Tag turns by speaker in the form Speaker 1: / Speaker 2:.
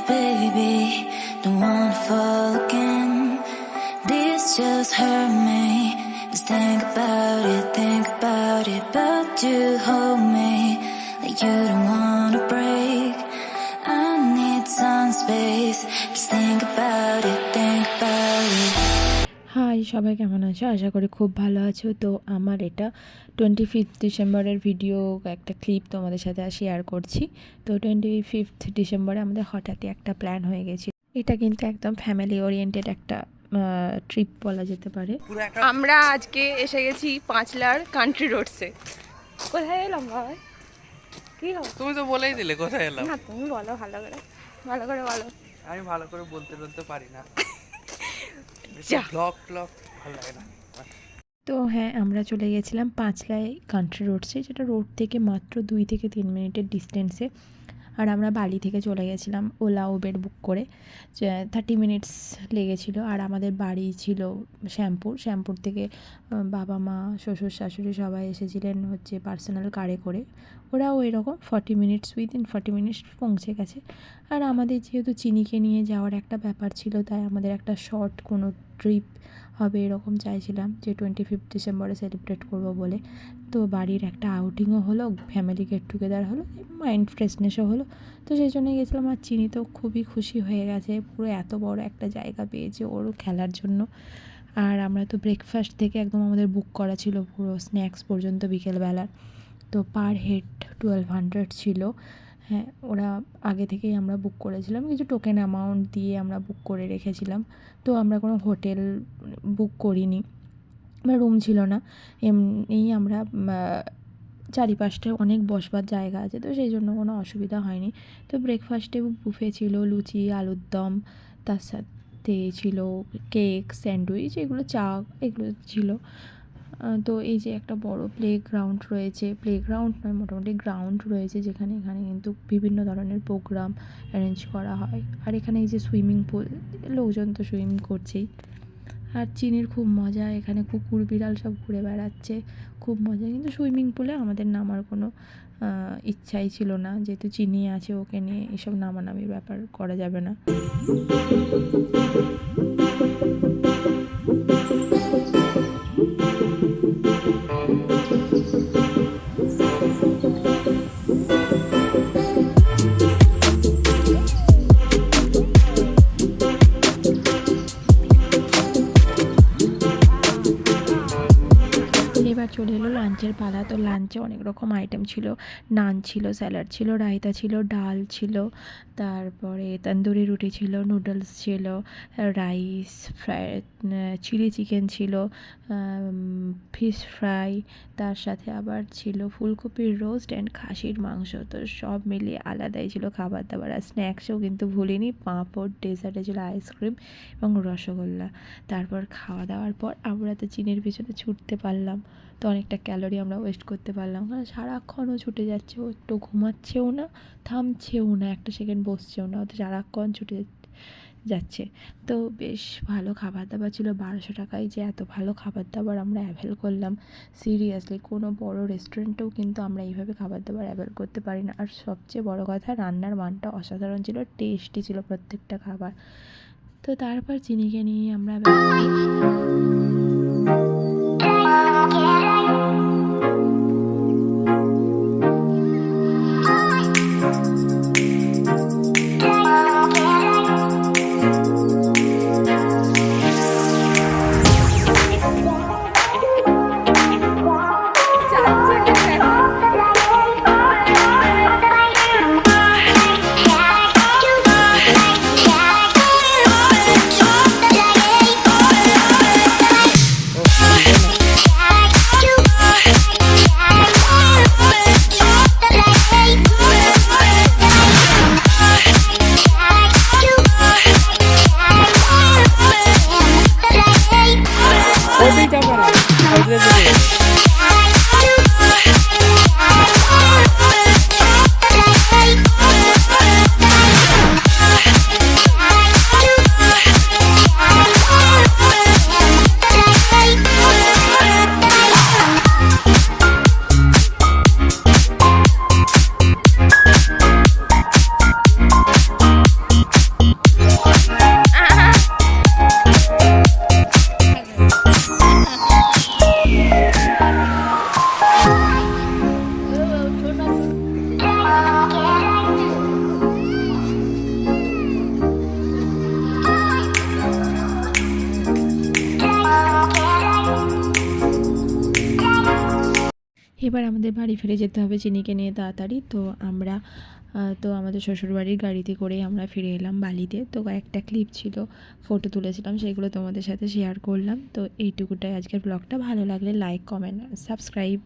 Speaker 1: baby, don't wanna fall again. This just hurt me. Just think about it, but you hold me like you don't wanna break. I need some space. Just think about it.
Speaker 2: Hi, সবাই কেমন আছো? আশা করি খুব ভালো আছো। তো আমার এটা 25 ডিসেম্বরের ভিডিও একটা ক্লিপ তোমাদের সাথে শেয়ার করছি। তো 25 ডিসেম্বরে আমাদের হঠাৎই একটা প্ল্যান হয়ে গেছে। এটা কিন্তু একদম ফ্যামিলি ওরিয়েন্টেড একটা ট্রিপ বলা যেতে পারে।
Speaker 3: আমরা আজকে এসে গেছি পাঁচলার কান্ট্রি রোডসে। কোথায় এলাম ভাই? কি হলো?
Speaker 4: তুমি তো বলেই দিলে কোথায় এলাম।
Speaker 3: না তুমি বলো ভালো করে বলো।
Speaker 4: আমি ভালো করে বলতে পারি না।
Speaker 3: যা
Speaker 4: ব্লগ ভালো লাগে না।
Speaker 2: তো হ্যাঁ, আমরা চলে গেছিলাম পাঁচলায় কান্ট্রি রোডসে, যেটা রোড থেকে মাত্র 2 থেকে 3 মিনিটের ডিস্টেন্সে। আর আমরা বালি থেকে চলে গেছিলাম ওলা উবের বুক করে, 30 মিনিটস লেগেছিলো। আর আমাদের বাড়ি ছিল শ্যামপুর থেকে বাবা মা শ্বশুর শাশুড়ি সবাই এসেছিলেন হচ্ছে পার্সোনাল কারে করে। ওরাও এরকম 40 মিনিটস, উইদিন 40 মিনিটস পৌঁছে গেছে। আর আমাদের যেহেতু চিনিকে নিয়ে যাওয়ার একটা ব্যাপার ছিল, তাই আমাদের একটা শর্ট কোনো ট্রিপ হবে এরকম চাইছিলাম, যে 25 ডিসেম্বরে সেলিব্রেট করব বলে। তো বাড়ির একটা আউটিংও হলো, ফ্যামিলি গেট টুগেদার হলো, মাইন্ড ফ্রেশনেসও হলো। তো সেই জন্যই গেছিলাম। আর চিনি তো খুবই খুশি হয়ে গেছে, পুরো এত বড় একটা জায়গা পেয়েছে ওরও খেলার জন্য। আর আমরা তো ব্রেকফাস্ট থেকে একদম আমাদের বুক করা ছিল পুরো স্ন্যাক্স পর্যন্ত বিকেলবেলার। তো পার হেড 1200 ছিল। হ্যাঁ, ওরা আগে থেকেই আমরা বুক করেছিলাম, কিছু টোকেন অ্যামাউন্ট দিয়ে আমরা বুক করে রেখেছিলাম। তো আমরা কোনো হোটেল বুক করিনি বা রুম ছিল না, এমনিই আমরা চারিপাশটায় অনেক বসবার জায়গা আছে, তো সেই জন্য কোনো অসুবিধা হয়নি। তো ব্রেকফাস্টে বুফে ছিল, লুচি, আলুর দম, তার সাথে ছিল কেক, স্যান্ডউইচ, এগুলো চা, এগুলো ছিল। তো এই যে একটা বড় প্লেগ্রাউন্ড রয়েছে, প্লেগ্রাউন্ড নয় মোটামুটি গ্রাউন্ড রয়েছে, এখানে কিন্তু বিভিন্ন ধরনের প্রোগ্রাম অ্যারেঞ্জ করা হয়। আর এখানে এই যে সুইমিং পুল, লোকজন তো সুইমিং করছেই। আর চিনির খুব মজা, এখানে কুকুর বিড়াল সব ঘুরে বেড়াচ্ছে, খুব মজা। কিন্তু সুইমিং পুলে আমাদের নামার কোনো ইচ্ছাই ছিল না, যেহেতু চিনি আছে, ওকে নিয়ে এসব নামানামির ব্যাপার করা যাবে না। এবার চলে এলো লাঞ্চের পালা। তো লাঞ্চে অনেক রকম আইটেম ছিল, নান ছিল, স্যালাড ছিল, রায়তা ছিল, ডাল ছিল, তারপরে তন্দুরি রুটি ছিল, নুডলস ছিল, রাইস, চিলি চিকেন ছিল, ফিশ ফ্রাই, তার সাথে আবার ছিল ফুলকপির রোস্ট অ্যান্ড খাসির মাংস। তো সব মিলিয়ে আলাদাই ছিল খাবার দাবার। আর স্ন্যাক্সও কিন্তু ভুলিনি, পাঁপড়, ডেজার্টে ছিল আইসক্রিম এবং রসগোল্লা। তারপর খাওয়া দাওয়ার পর আমরা তো চিনির পিছনে ছুটতে পারলাম, তো অনেকটা ক্যালোরি আমরা ওয়েস্ট করতে পারলাম, কারণ সারাক্ষণও ছুটে যাচ্ছে, ও একটু ঘুমাচ্ছেও না, থামছেও না, একটা সেকেন্ড বসছেও না, ও তো সারাক্ষণ ছুটে যাচ্ছে। তো বেশ ভালো খাবার দাবার ছিল। 1200 টাকায় যে এত ভালো খাবার দাবার আমরা অ্যাভেল করলাম, সিরিয়াসলি কোনো বড় রেস্টুরেন্টেও কিন্তু আমরা এইভাবে খাবার দাবার অ্যাভেল করতে পারি না। আর সবচেয়ে বড় কথা, রান্নার মানটা অসাধারণ ছিল, টেস্টি ছিল প্রত্যেকটা খাবার। তো তারপর চিনিকে নিয়ে আমরা এবার আমাদের বাড়ি ফিরে যেতে হবে চিনিকে নিয়ে তাড়াতাড়ি। তো আমরা আমাদের শ্বশুরবাড়ির গাড়িতে করেই আমরা ফিরে এলাম বালিতে। তো কয়েকটা ক্লিপ ছিল, ফটো তুলেছিলাম, সেগুলো তোমাদের সাথে শেয়ার করলাম। তো এইটুকুটাই আজকের ব্লগটা। ভালো লাগলে লাইক, কমেন্ট, সাবস্ক্রাইব।